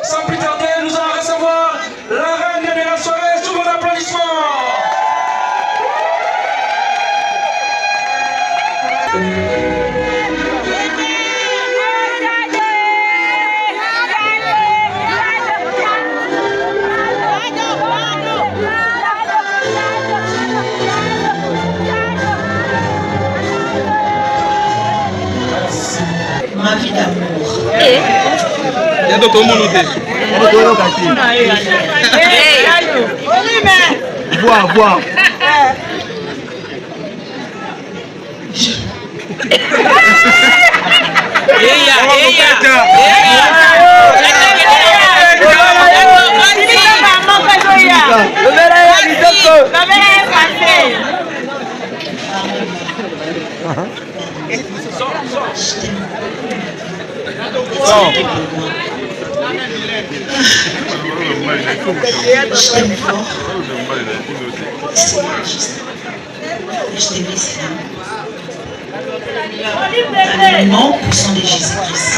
Sans plus tarder, nous allons recevoir la reine de la soirée sous vos applaudissements. Ma vie d'amour. Il y a d'autres monotés. Bois. Je t'aime fort. Je t'aime ici. Dans le nom puissant de Jésus-Christ.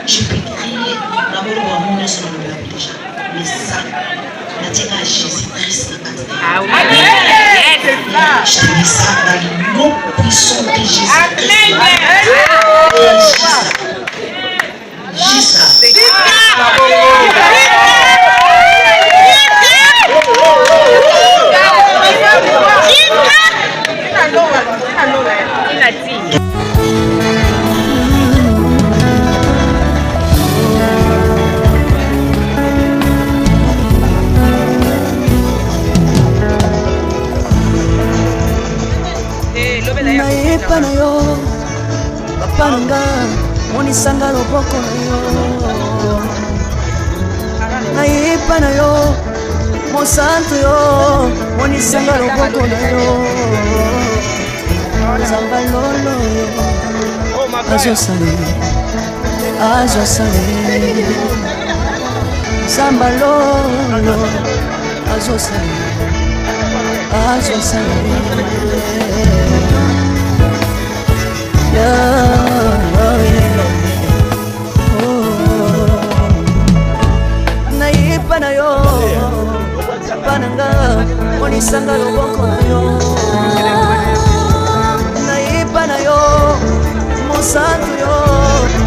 Je peux crier d'abord au monde sur le peuple déjà. Mais ça, la tête à Jésus-Christ. Je te mets ça dans le nom puissant de Jésus-Christ. Naipa na yo papa nanga monisanga loboko na yo naipa na yo mosantu yo monisanga loboko na yo zamba lolo azosale zamba lolo azosale naipa na yo pananga monisanga loboko na yo naipa na yo mosantu yo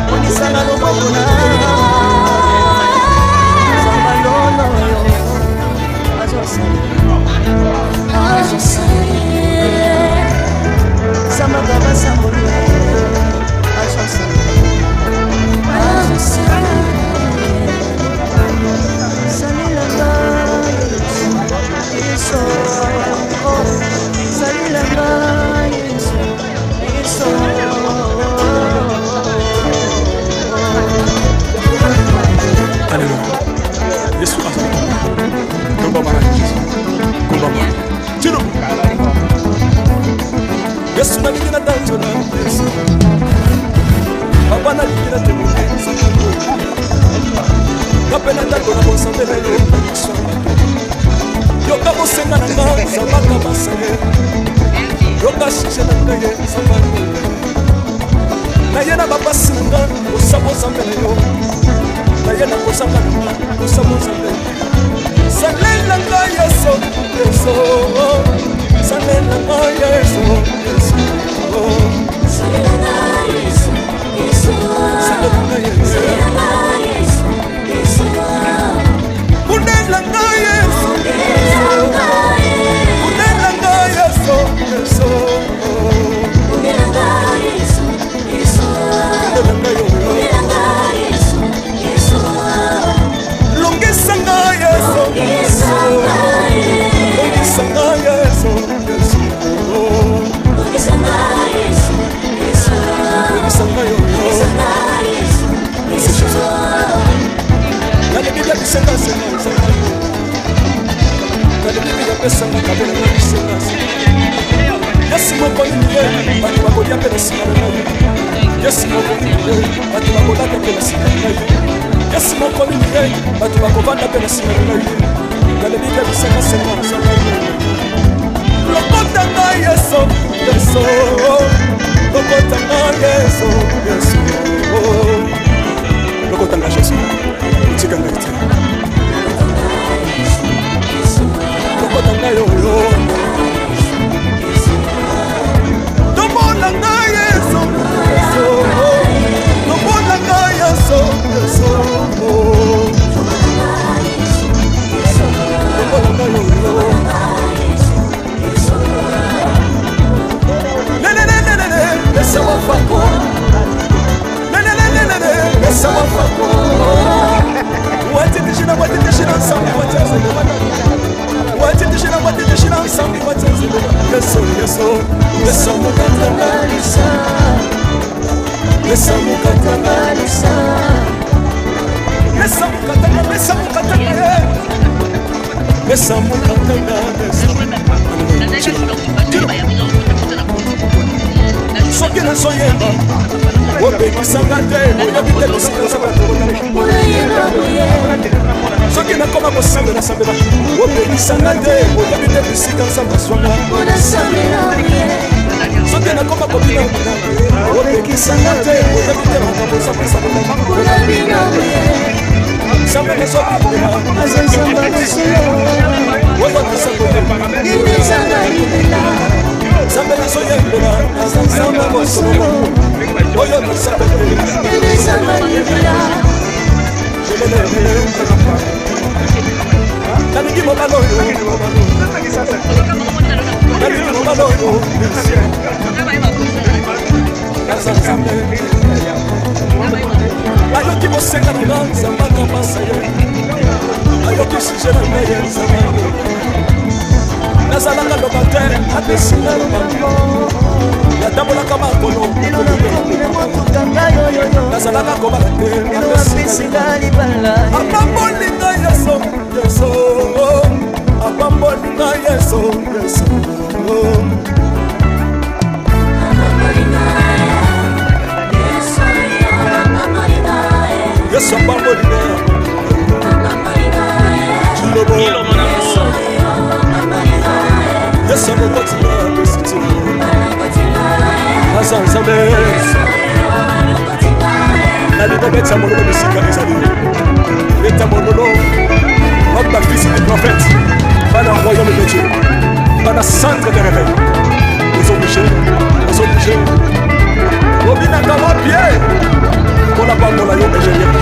monisanga loboko na zamba lolo yo azosale sama gaba sambole azosale salilanga yeso salilanga yeso Alléluia. Yesu asifiwe. Komba mara Tino. Yesu na bikina danzo na Yesu. Papa na bikina temo. Kapena ndako na bosambela yo Yesu. Yoka bosenga na nga sabaka basale. Yoka shishe na nga sabaka. Na yena baba singa osabo sambela yo. Na yena kosanga na nga osabo sambela. Salela nga Yesu, Yesu. Salela nga Yesu, Yesu. Salela nga Yesu, Yesu. Salela nga Yesu, Yesu. Unela nga Yesu, unela nga Yesu, Yesu. Unela nga Yesu, Yesu. Unela nga Yesu, Yesu. Longesa nga Yesu, Yesu. Longesa nga Yesu, Yesu. Longesa nga Yesu, Yesu. Longesa nga Yesu, Yesu. Kale Biblia kisenga senga. Kale Biblia pesanga kabela na kisenga. Yesu moko niye, batu bakolia pele singa na ye. Yesu moko niye, batu bakolia pele singa na ye. Yesu mokoli ni ye bato bakovanda mpe na nsima na ngai nalobi mpe bisenga senga nsanga lokota ngai Yesu Yesu lokota ngai Yesu Yesu lokota ngai Yesu utika ngai te lokota ngai oyo tomona ngai Yesu Yesu tomona ngai Yesu Yesu tomona ngai oyo Laisse moi faire quoi? Laisse moi faire quoi? Wati tishina ensemble, wati tishina ensemble, wati Yeso, Yeso, Yeso mukatangalisa, Yeso mukatangalisa, Yeso mukatangalisa, Yeso mukatangalisa. Soki na soyeba opekisanga te oyebi te kosanganisa bato soki nakoma kosambela sambela opekisanga te oyebi te bisika nzambe aswanga soki nakoma kobina opekisanga te oyebi te makambo nzambe asambela nzambe nazobibela oyo nasangotepanga Sambe na soyembela, sambe mosolo, oyo na sambe Naliki mobaloyo, naliki mobaloyo, Nzambe, ayoki mosenga na nga, Nzambe akapasa ye, ayoki suje na nga ye, Nzambe nazalaka lokatere apesinga lobango yatambolaka makolo nazalaka kobaka te apambolinga Yesu Yesu apambolinga Yesu Yesu Yesu apambolinga Yesu amokotina besitini Aza nzambe Naliko beta mololo bisika ezali Beta mololo Homme la fils du prophète Pas dans le royaume de Dieu Pas dans le centre de réveil Nous obligés Obina kama pied Pour la bande de la yome ingénieur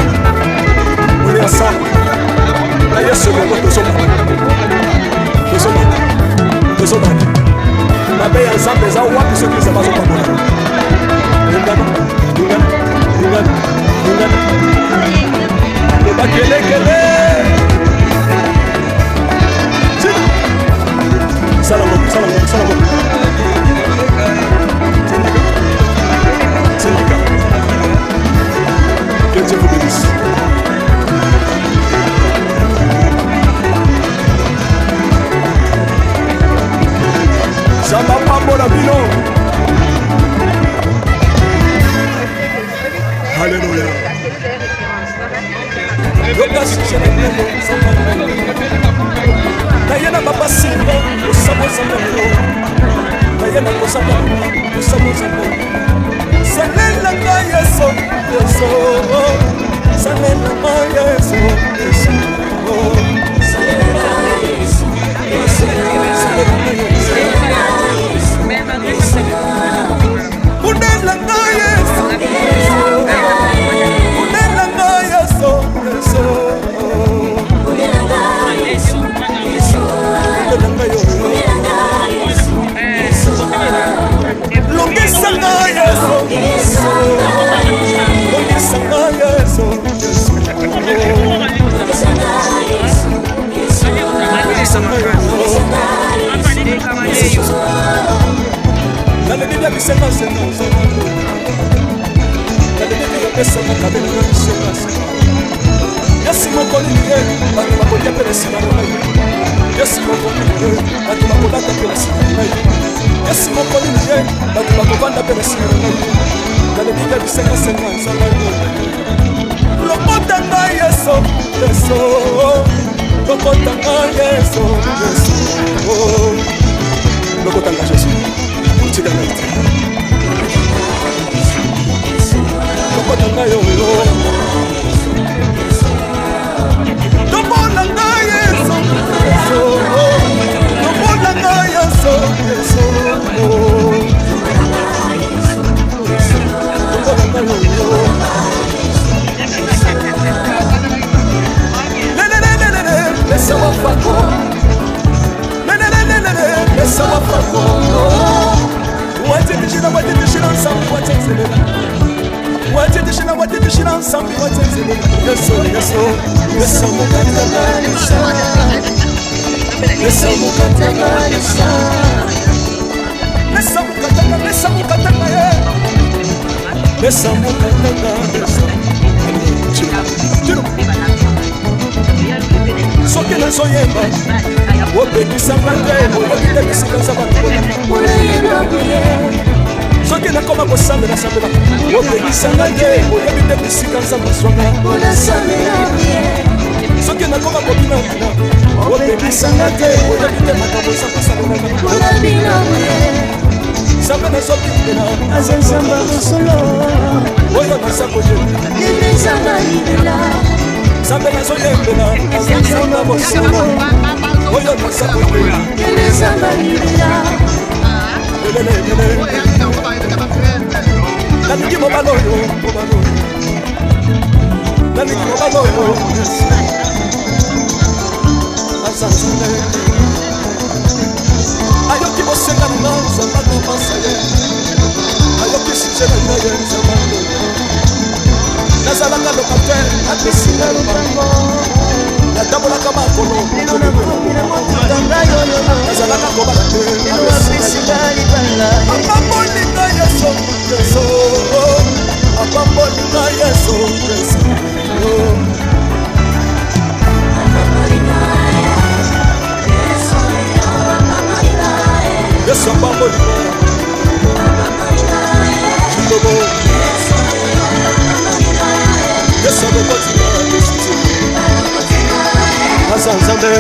On est ensemble La Yesu moko tozoma mabe ya nzambe eza wapi soki eza bazopamola lingana lobakelekele salamoko Tindika que Dieu vous bénisse Samba pambola bino. Alléluia. Tayena baba simba, usamo zambo. Tayena kosamba, usamo zambo. Sanela kaya so, so. Sanela kaya so, so. Yesu mokoli ni ye, bato bakolia mpe na nsima na ngai. Yesu mokoli ni ye, bato bakolata mpe na nsima na ngai. Yesu mokoli ni ye, bato bakovanda mpe na nsima na ngai. Nalobi mpe bisenga senga nzambe lokotanga yeso yeso lokotanga yeso yeso lokotanga yeso utikanga ite lokotanga yo lokolanga yeso yeso lokolanga yeso yeso lokolanga yo Laisse-moi faire quoi? Laisse-moi faire quoi? What did you know? What did you know? What did you know? What did you know? What did you know? What did you know? Yes, sir, yes, sir. Laisse-moi soki nazoyemba openisanga te oyokite bisika za bato soki nakoma kosambela sambela openisanga te oyokite bisika za maswanga soki nakoma kobinabina openisanga te oyokite makambo eza kosalelaka Samba nazokindela azenzamba kosolo oyo naza koyemba Samba nazoyembela azenzamba kosolo oyo naza koyemba Naliki mobalo oyo Naliki mobalo oyo azanzale Ayoki bosenga na nzamba na masaye Ayoki sijela na ye nzamba Nazalaka lokater atesinga lupango Natabolaka makolo Nazalaka kobala te Apambolinga yeso yeso Apambolinga yeso yeso Yesu apambolinga Chilobo Yesu apokotinga Yesu Azanzambe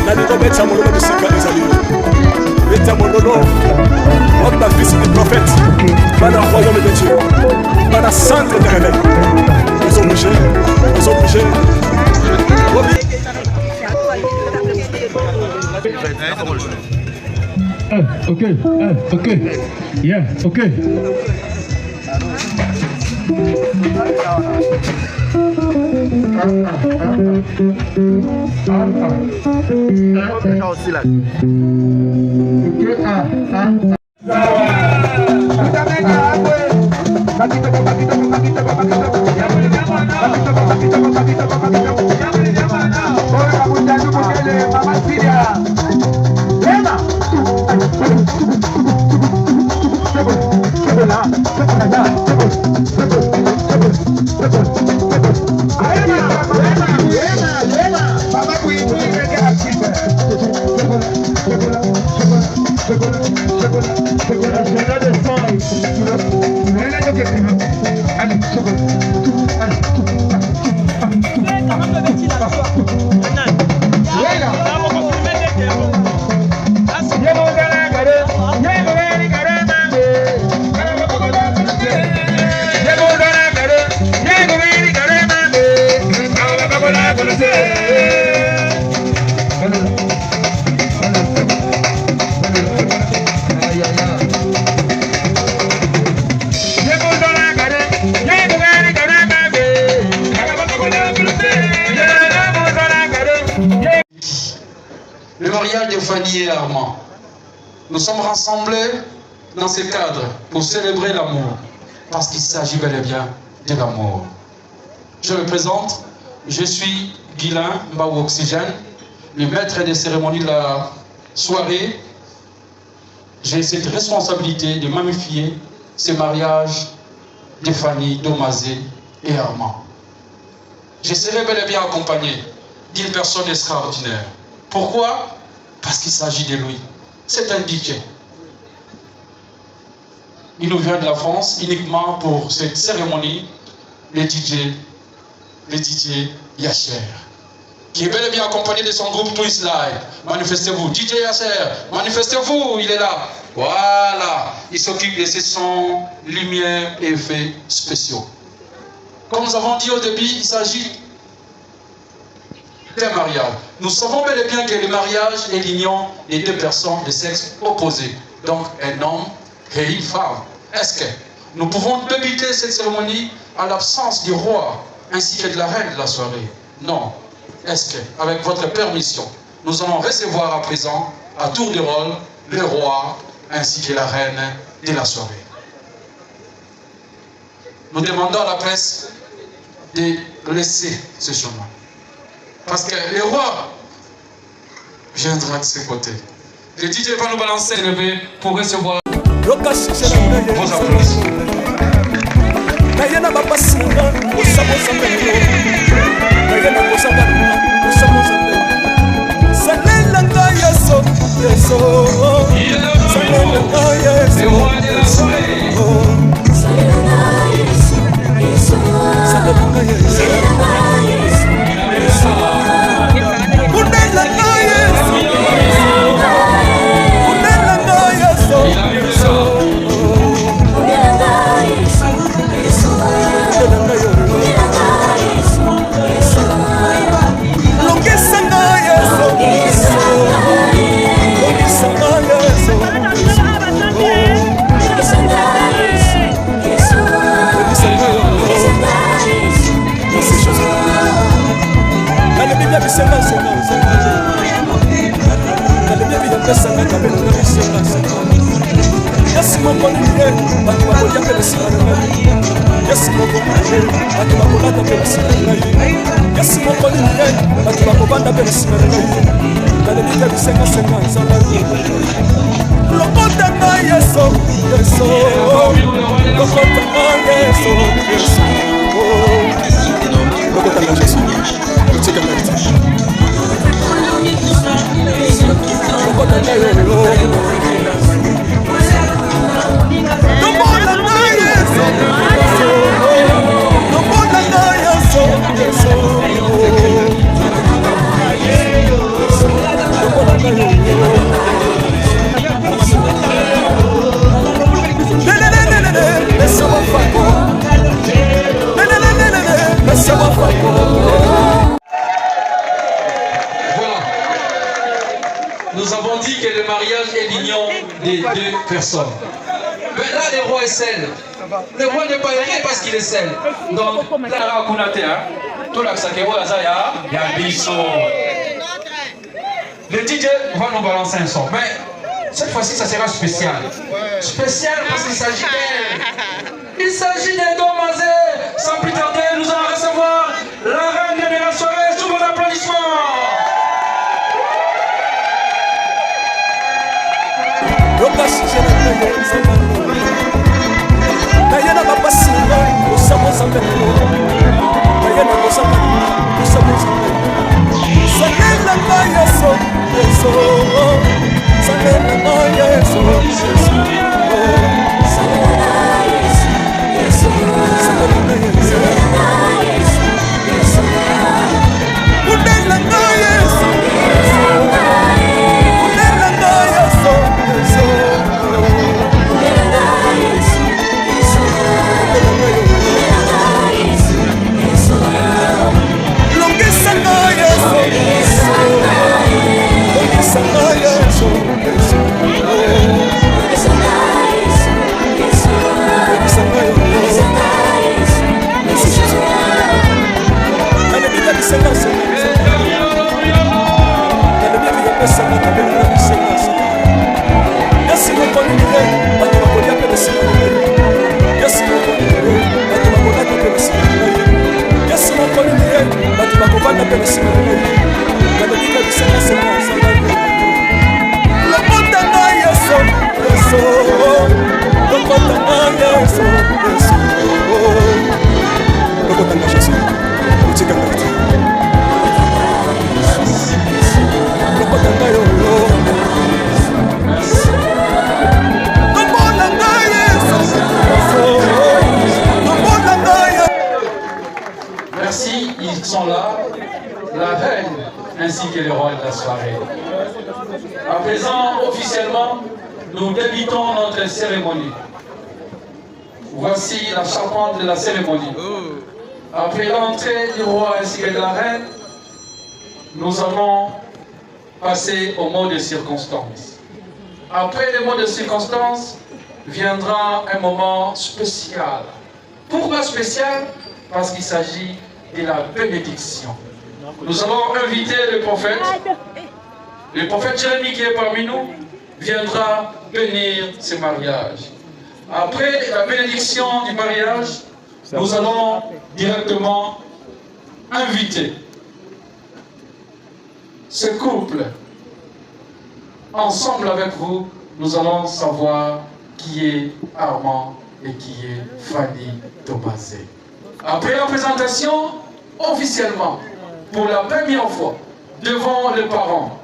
Naliko beta mololo bisika ezali Beta mololo Homme la fils du prophète Bana royaume de Dieu Bana centre de réveil Ils ont bougé Okay, yeah, okay. Le mariage de Fanny et Armand. Nous sommes rassemblés dans ce cadre pour célébrer l'amour, parce qu'il s'agit bel et bien de l'amour. Je me présente, je suis Guilain Mbaou Oxygène, le maître des cérémonies de la soirée. J'ai cette responsabilité de magnifier ce mariage de Fanny, Domazé et Armand. Je serai bel et bien accompagné d'une personne extraordinaire. Pourquoi? Parce qu'il s'agit de lui. C'est un DJ. il nous vient de la France uniquement pour cette cérémonie, le DJ Yacher, qui est bel et bien accompagné de son groupe Twist Live. Manifestez-vous, DJ Yacher, manifestez-vous, il est là. Voilà, il s'occupe de ces sons, lumière et effets spéciaux. Comme nous avons dit au début, il s'agit d'un mariage. Nous savons bel et bien que le mariage est l'union des deux personnes de sexe opposé, donc un homme et une femme. Est-ce que nous pouvons débuter cette cérémonie à l'absence du roi ainsi que de la reine de la soirée? Non. Est-ce que, avec votre permission, nous allons recevoir à présent, à tour de rôle, le roi ainsi que la reine de la soirée? Nous demandons à la presse de laisser ce chemin. Parce que le roi viendra de ce côté. Le DJ va nous balancer levé pour recevoir vos applaudissements. Nous avons dit que le mariage est l'union des deux personnes. Mais là, le roi est seul. Le roi n'est pas aimé parce qu'il est seul. Donc, là, tout le DJ va nous balancer un son. Mais cette fois-ci, ça sera spécial. Spécial parce qu'il s'agit d'elle. Il s'agit des demoiselles. Sans plus tarder, nous allons recevoir la reine de la soirée sous vos applaudissements. ainsi que le roi de la soirée. À présent, officiellement, nous débutons notre cérémonie. Voici la charpente de la cérémonie. Après l'entrée du roi ainsi que de la reine, nous allons passer au mot de circonstance. Après le mot de circonstance, viendra un moment spécial. Pourquoi spécial? Parce qu'il s'agit de la bénédiction. Nous allons inviter le prophète. Le prophète Jérémie qui est parmi nous viendra bénir ce mariage. Après la bénédiction du mariage, nous allons directement inviter ce couple. Ensemble avec vous, nous allons savoir qui est Armand et qui est Fanny Tomazé. Après la présentation, officiellement, pour la première fois, devant les parents,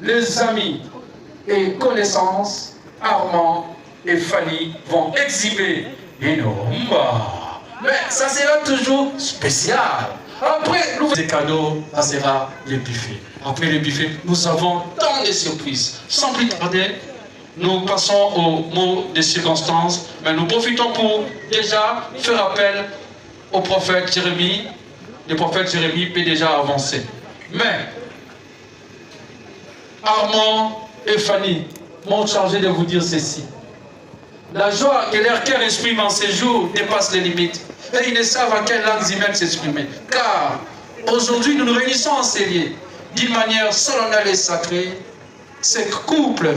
les amis et connaissances, Armand et Fanny vont exhiber une rumba. Mais ça sera toujours spécial. Après, nous des cadeaux, ça sera le buffet. Après le buffet, nous avons tant de surprises. Sans plus tarder, nous passons au mot de circonstance, mais nous profitons pour déjà faire appel au prophète Jérémie. Le prophète Jérémie peut déjà avancer. Mais Armand et Fanny m'ont chargé de vous dire ceci. La joie que leur cœur exprime en ces jours dépasse les limites. Et ils ne savent à quelle langue ils même s'exprimer. Car aujourd'hui, nous nous réunissons en ces lieux d'une manière solennelle et sacrée. Ce couple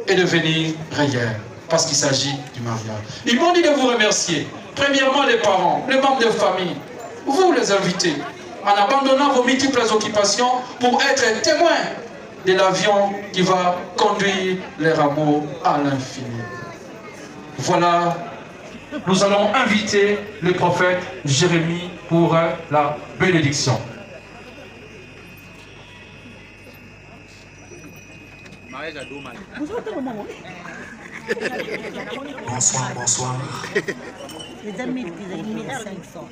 est devenu réel. Parce qu'il s'agit du mariage. Ils m'ont dit de vous remercier. Premièrement, les parents, les membres de famille. Vous les invités, en abandonnant vos multiples occupations pour être témoins de l'avion qui va conduire les rameaux à l'infini. Voilà, nous allons inviter le prophète Jérémie pour la bénédiction. Bonsoir, bonsoir. Les amis, 1500.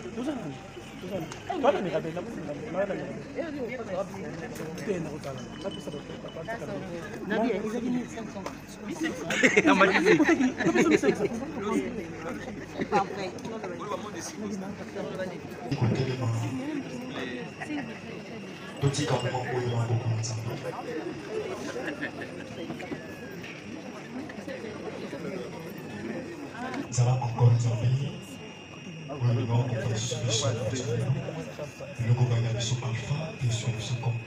Petit campement où il y a beaucoup de temps. Ça va encore nous enlever. Oui, le nom qu'on fait solution. Le gouvernement de Alpha et solution comme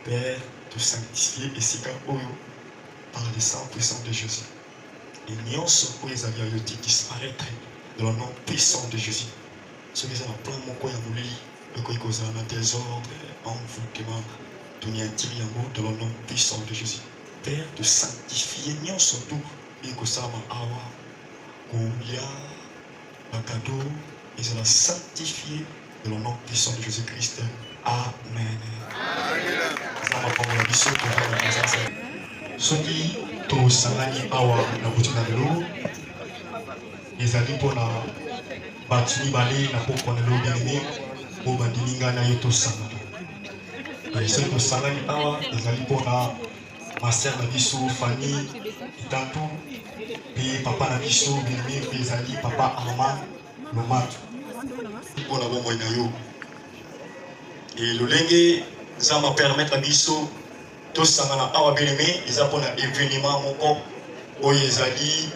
Père, te sanctifier et si par le sang puissant de Jésus. Et nous sommes les amis qui disparaître dans le nom puissant de Jésus. Ce qui est en plein mon coin à vous lire, le coin cause un désordre, envoûtement, tout n'y a-t-il dans le nom puissant de Jésus. Père, te sanctifier, nous surtout, et que ça m'a awa, Kouya, Bakado, et ça l'a sanctifié dans le nom puissant de Jésus-Christ. Amen. Ça m'a pas la mission pour faire la maison. Ce qui, tout salani awa, la boutique de l'eau, les amis pour la batini balé, la pour qu'on ait l'eau bien-aimé, pour bandininga na yoto salani. Et ce que salani awa, les amis pour la ma sœur Nabiso, Fanny, Tantou, et papa Nabiso, bien-aimé, les amis, papa Armand, le mat. Pour la bonne moyen. Et le lengue, ça m'a permis Nabiso, tout ça m'a awa bien-aimé, ils ont pour un événement, mon corps, où ils allaient,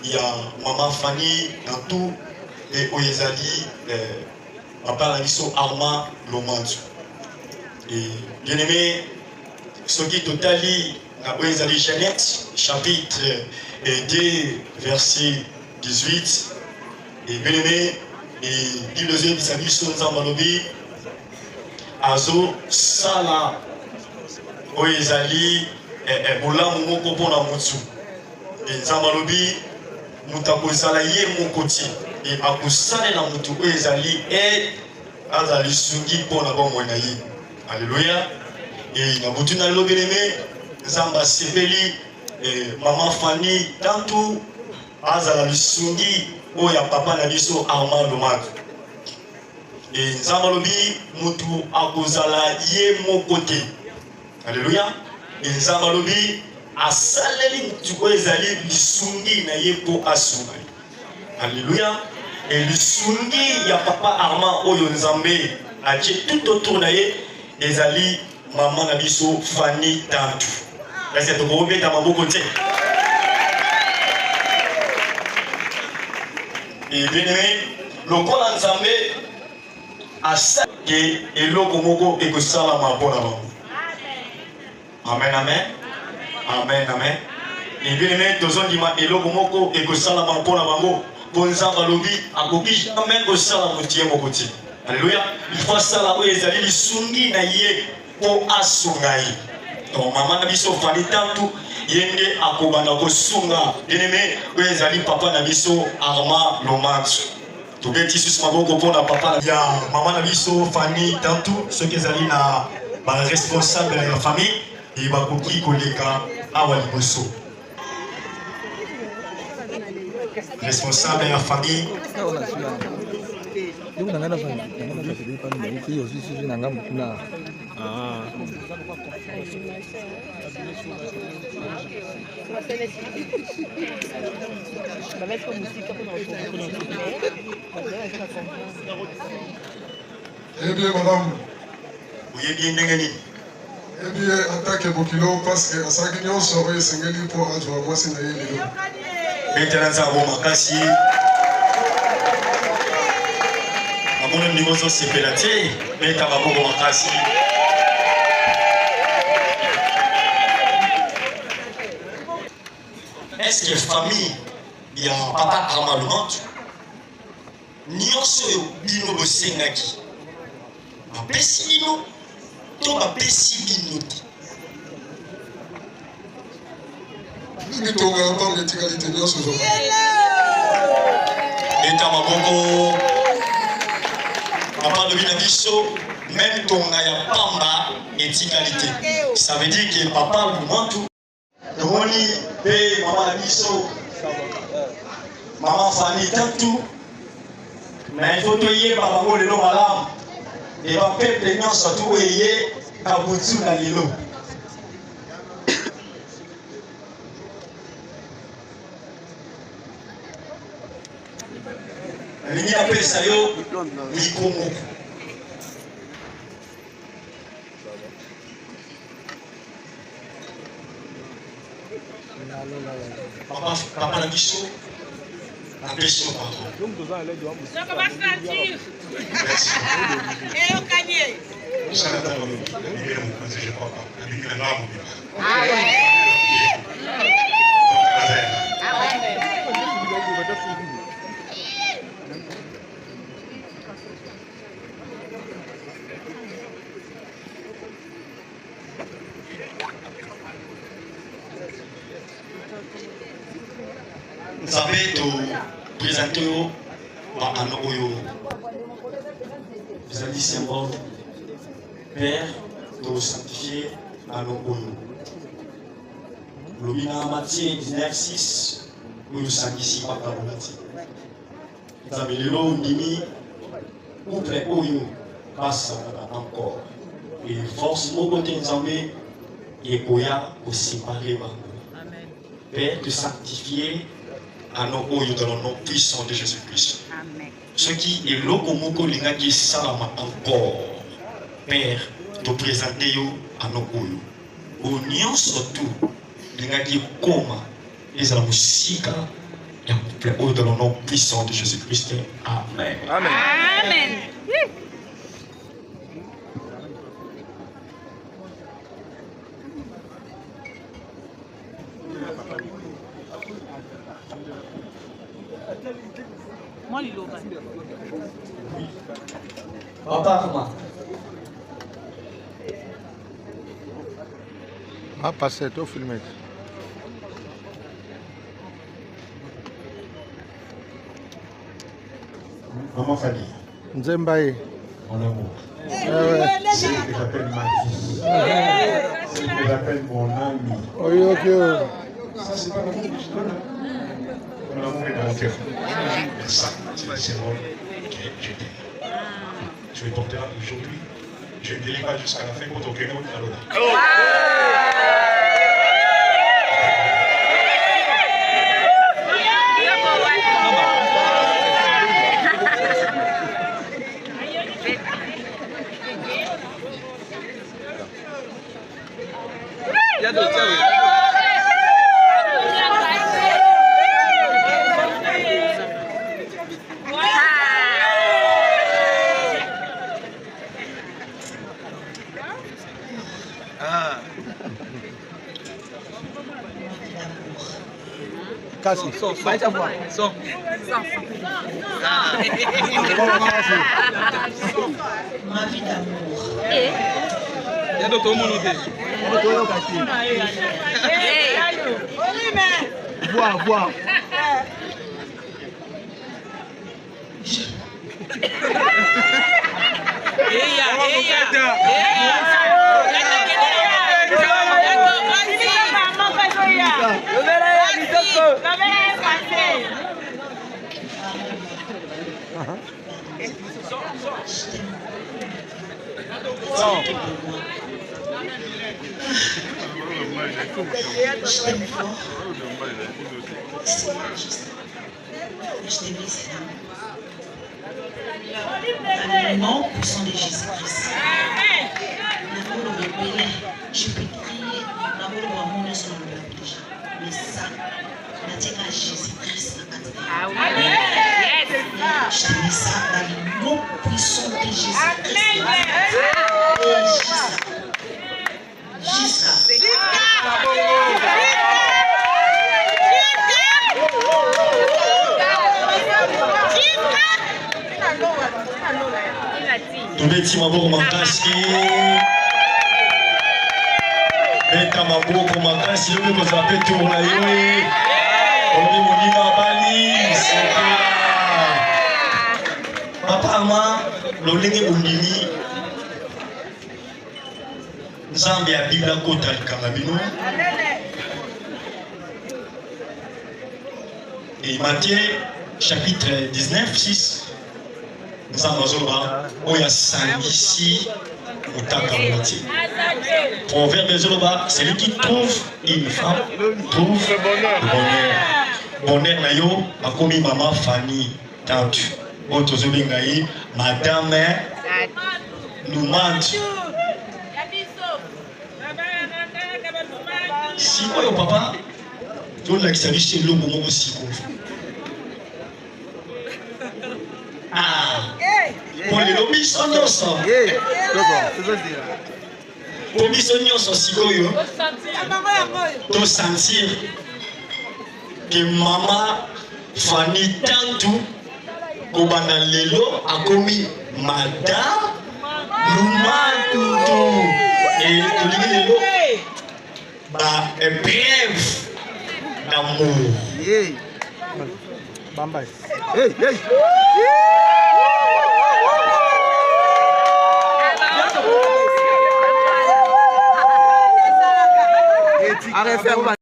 il y a maman Fanny, Tantou, et où ils allaient, papa Nabiso, Armand, le mat. Et bien-aimé, ce qui est totalement dans Genèse, chapitre 2, verset 18. Et bien aimé, et dit le deuxième salut sur Nzambalobi, Azo, Sala, Oezali, et Boula Moko pour la Mutsu. Et Nzambalobi, Mutakozala Ye Mokoti, et Akusane la Mutu, Oezali, et Azali Sungi pour la bonne moyenne. Alléluia. Et na butu na lobi neme Zamba Sebeli et maman Fanny tantou azala lisungi oya papa na biso Armand Lomad. Et Nzambalobi, Moutou Akozala, Yé mon côté. Alléluia. Et Nzambalobi, Asaleli, Moutou Ezali, Lissungi, Nayepo Asuma. Alléluia. Et Lissungi, ya papa Armand Oyo Nzambe, a dit tout autour d'Aye, Ezali, maman Nabiso, Fanny Tantou. Là, c'est au gros dans mon côté. Et bien aimé, le col Nzambe, à ça et l'eau moko et que ça la m'a amen amen amen amen et bien aimé deux ans dima et l'eau moko et que ça la m'a pour la bango pour Nzamba lobi à coquille jamais que ça la moitié mon côté alléluia il faut ça la où les alliés sungi na yé pour asungai donc maman na biso fali tantu yende akobana ko sunga bien aimé où les alliés papa na biso Armand Lomanso. Tout le monde pour la papa. Il y a maman Nabiso, Fanny, Tantou, ceux qui sont responsables de la famille, et il va couper Koleka à Waliboso. Responsable de la famille. Eh bien, madame. Oui, bien, Nengani. Eh bien, en tant que Bokilo, parce que à sa guignon serait Sengeli pour adjoindre moi, c'est Naïe. Maintenant, ça va m'acasser. À mon niveau, c'est pélaté. Mais ça va m'acasser. Est-ce que famille, il y a papa Armand Lomanso, nyonso bino bosengaki bapesi bino to bapesi bino te Nini tonga ntango etikalité nyonso ezoka eta maboko papa lobi na biso même tonga ya pamba etikalité ça veut dire que papa Lomanso tomoni mpe mama na biso mama Fanny Tantou mais il faut que tu aies pas de l'eau malade et va faire des gens surtout ayez à bout de l'eau. Il y a peu ça yo mikomo. Papa la biso. Merci. Vous savez, tout présenter à nos vous allez symbole Père, de sanctifier à nos le Mina Matthieu 19:6, nous sommes ici par la volonté. Vous avez le lot d'imi, ou près Oyo, passe encore. Et force mon côté Nzambe, et Koya pour séparer. Père, de sanctifier à nos Oyo dans le nom puissant de Jésus-Christ. Ce qui est l'Okomoko Lingaki Salama encore. Père, de présenter à nos Oyo. Au nion surtout, Lingaki Koma, et à la musique, dans le nom puissant de Jésus-Christ. Amen. Amen. Amen. Moi, il l'ouvre. Papa, comment? Ah, passez, tu filmes. Maman Fanny. Nzembaye. Mon amour. C'est ce que j'appelle ma vie. C'est ce que j'appelle mon ami. Oui, ok. Ça, c'est pas l'amour que je donne. Mon amour est dans mon cœur. C'est ça, c'est le symbole que je t'aime. je vais porter là aujourd'hui. Je ne délai pas jusqu'à la fin pour toquer notre calona. Kasi. Baca buat. So. Ma vie d'amour. Il y a d'autres mots notés. Bois, bois. Je t'aime fort. Je t'aime ici. Dans le nom puissant de Jésus-Christ. L'amour de Pélé, je peux crier l'amour de mon nom sur le nom déjà. Mais ça, la tête à Jésus-Christ. Ah oui. Je te mets ça dans le nom puissant de Jésus-Christ. Jusqu'à. Tubeti maboko makasi. Beta maboko makasi yo ko zape tour na yo. Oni modina bali sepela. Papa ama lolenge bundimi. Nzambe ya Biblia kota likanga bino. Et Matthieu chapitre 19, 6. Oya sangisi utaka moitié. Proverbe Zoloba, celui qui trouve une femme trouve le bonheur. Bonheur na yo akomi maman Fanny Tantu. Autre zolingai madame Lumante. Si quoi papa, tu l'as exercé le moment aussi. Ah, pour les lobbies sont nyonso. Pour les lobbies sont sikoyo. To sentir que maman Fanny Tantu kobana lelo akomi madame Lumatu et to lelo ba bref d'amour. Bambay. Hey, hey. Arrête faire quoi?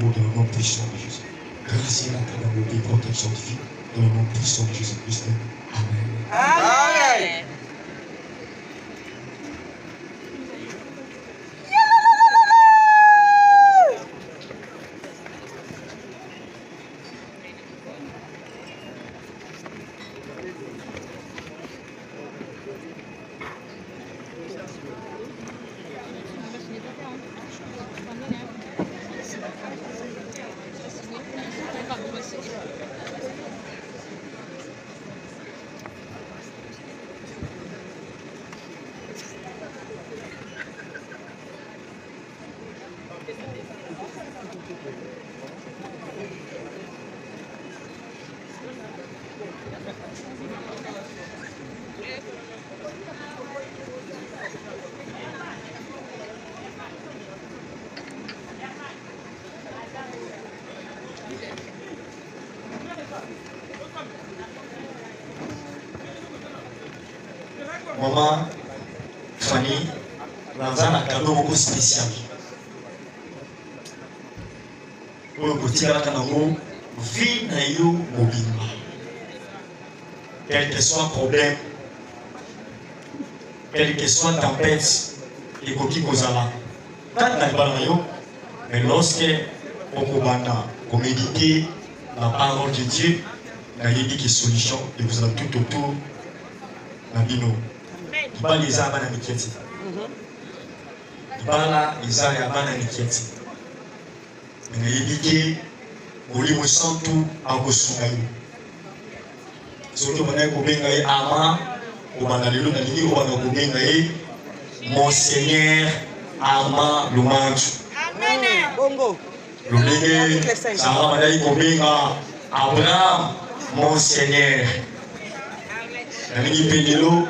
Dans le nom puissant de Jésus. Grâce et la beauté, protection divine, dans le nom puissant de Jésus-Christ. Amen. Amen. maman Fanny, dans un cadeau beaucoup spécial. Pour le petit Kanango, vie na yo mobile. Quel que soit le problème, quelle que soit la tempête, et Koki Kozala. Quand on a le mais lorsque on peut méditer la parole de Dieu, il y a des solutions et vous avez tout autour de Bino. Il n'y a pas les arbres à Niketi. Il n'y a pas les arbres à Niketi. Mais il y a des gens qui sont tout en Kosunaï. Surtout, on a un Armand, on a un Monseigneur Armand Lumantu. Bongo. Le Sarah Madaï Kobenga Abraham Monseigneur. Namini Pédilo,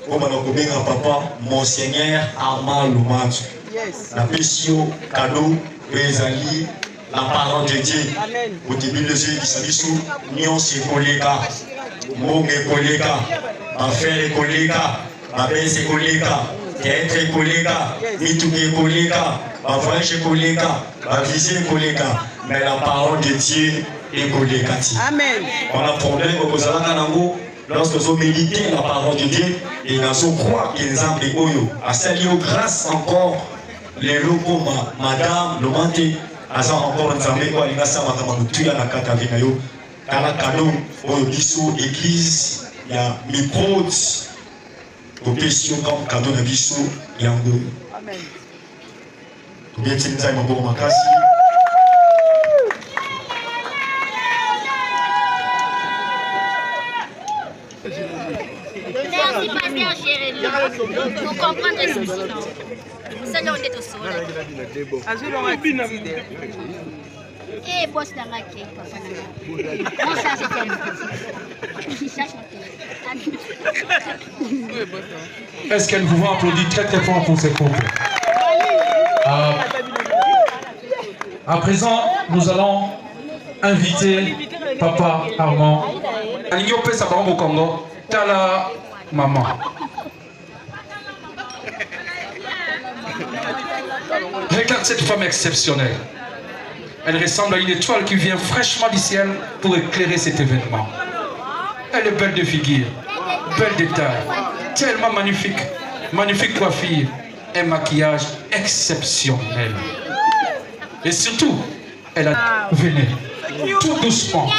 Komano Kobenga Papa Monseigneur Armand Lumantu. La Pessio, cadeau, Bézali, la parole de Dieu. Au début de ce qui s'est sous, Nion c'est collègue, Mong est collègue, Affaire est collègue, Babel c'est collègue. Théâtre est collègue, Mitouké est collègue, Bavage est collègue, Bavisé est collègue, mais la parole de Dieu est collègue. Amen. On a un problème au Kozalakanango lorsque nous méditons la parole de Dieu et nous croyons qu'il y a des oyo. À celle grâce encore, les locaux, madame, le manté, à encore un zambé, quoi, il y a ça, madame, tout y a la carte avec nous. Dans la cadeau, au Bissou, église, il y a mes prods. Au question comme cadeau de Bissou, Yango. Amen. Tout bien, c'est une bonne makasi. Merci, Pasteur Jérémy. Pour comprendre ce silence. C'est là où on est au sol. Eh, boss d'Angaki. Moi, ça, c'est Est-ce qu'elle vous applaudit très très fort pour ces couples? À présent, nous allons inviter Papa Armand. Alignope Sabaron au Congo, Tala Maman. Regarde cette femme exceptionnelle. Elle ressemble à une étoile qui vient fraîchement du ciel pour éclairer cet événement. Elle est belle de figure, belle de taille, tellement magnifique, magnifique coiffure, un maquillage exceptionnel. Et surtout, elle a... Venez, tout doucement,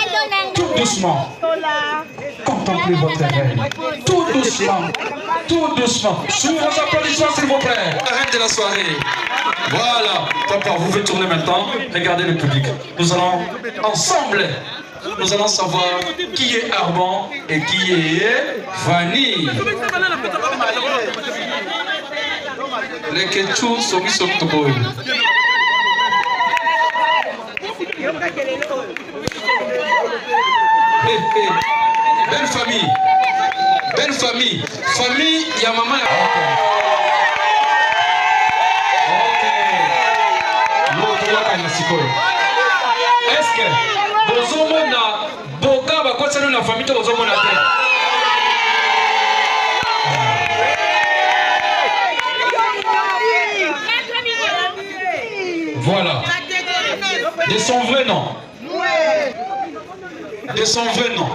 contemplez votre reine, tout doucement, sous vos applaudissements s'il vous plaît, la reine de la soirée. Voilà, papa, vous pouvez tourner maintenant, regardez le public. Nous allons ensemble, nous allons savoir qui est Armand et qui est Fanny. Les Ketchou sont mis sur le toboy. Belle famille, belle famille, famille, il y a maman. Est-ce que vous avez boka bakwasa na famille to vous avez voilà. De son vrai nom. De son vrai nom.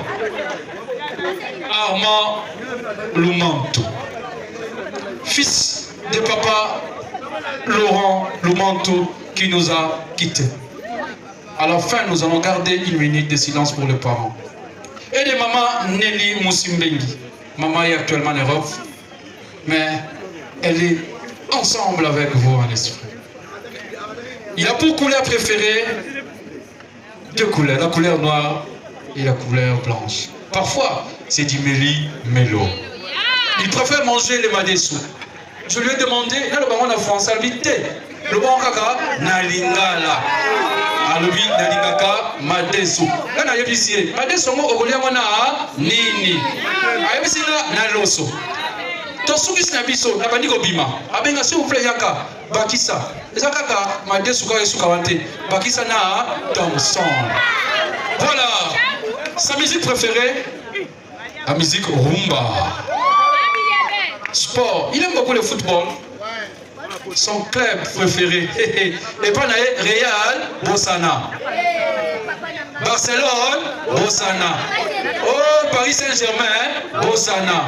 Armand Lumantu. Fils de papa Laurent Lumantu qui nous a quittés. À la fin, nous allons garder une minute de silence pour les parents. Et de maman Nelly Moussimbengi. Maman est actuellement en Europe, mais elle est ensemble avec vous en esprit. Il y a pour couleur préférée deux couleurs, la couleur noire et la couleur blanche. Parfois, c'est du méli-mélo. Il préfère manger les madessous. Je lui ai demandé, là le baron en France, le baron kaka, na lingala. Alobi na lingaka, madessou. Là, na yebisi, madessou, on va dire nini. Ayebisi na loso. Tosuki sinabiso, na bandiko bima. Abenga s'il vous plaît yaka, bakisa. Eza kaka, madessou ka yesu kawante. Bakisa na Thompson. Voilà. Sa musique préférée, la musique rumba. sport. Il aime beaucoup le football. Son club préféré. Et pas Real, Bossana. Barcelone, Bossana. Oh, Paris Saint-Germain, Bossana.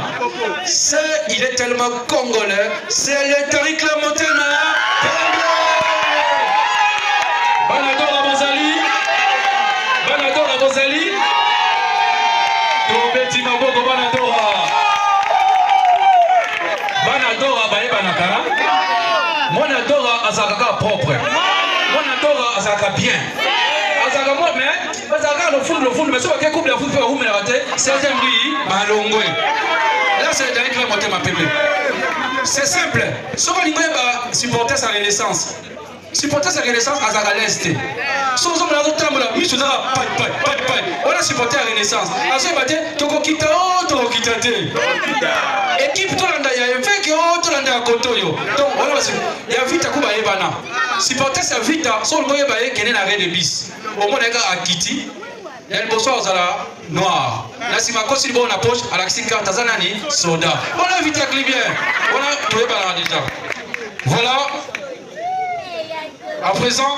Il est tellement congolais. C'est le Tariq Lamotema. Banadora Bozali. Banadora Bozali. Tobeti Maboko Banadora. Banadora Bae Banakara. Monadora Azakaka propre. Monadora Azaka bien. Azaka moi, mais Azaka le fond, mais ce qui coupe la foot pour vous, mais raté, c'est un bruit, malongwe. Là, c'est Daïk la montée ma pépé. C'est simple. Ce qu'on dit, supporter sa renaissance. Supporter sa renaissance à Azaka l'Est. Si vous avez un temps, là, Michou Zara, paille. On a supporté la renaissance. Azaka batté, Toko Kita, Toko Kitate. Équipe Tolanda, il y a un fait que Tolanda a Kotoyo. Donc, voilà, il y a vite à Kuba Ebana. Supporter sa vita, son moyen baye qui est dans l'arrêt de bis. Au moins, les gars à Kiti, il y a le bonsoir aux ala noir. Là, si ma cause est bonne à poche, à la Xika, Tazanani, soda. On a vite à Clibien. On a tout les déjà. Voilà. À présent,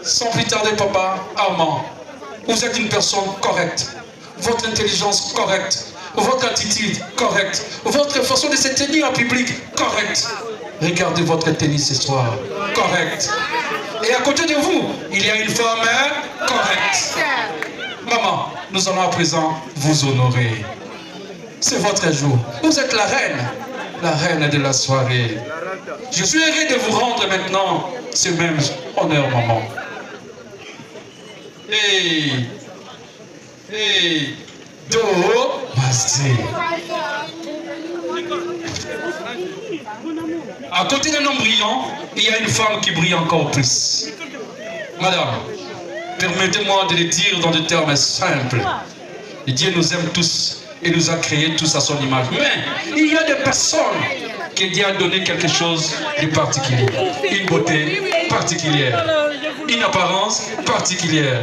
sans plus tarder, papa, Armand, vous êtes une personne correcte. Votre intelligence correcte. Votre attitude correcte. Votre façon de se tenir en public correcte. Regardez votre tenue ce soir. Correct. Et à côté de vous, il y a une femme correcte. Maman, nous allons à présent vous honorer. C'est votre jour. Vous êtes la reine de la soirée. Je suis heureux de vous rendre maintenant ce même honneur, maman. Hey, Do, Masé. À côté d'un homme brillant, il y a une femme qui brille encore plus. Madame, permettez-moi de le dire dans des termes simples. Dieu nous aime tous et nous a créés tous à son image. Mais il y a des personnes que Dieu a donné quelque chose de particulier. Une beauté particulière. Une apparence particulière.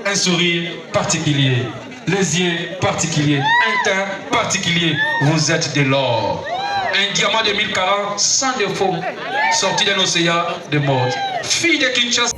Un sourire particulier. Les yeux particuliers. Un teint particulier. Vous êtes de l'or. Un diamant de 1000 carats sans défaut. Sorti d'un océan de mort. Fille de Kinshasa.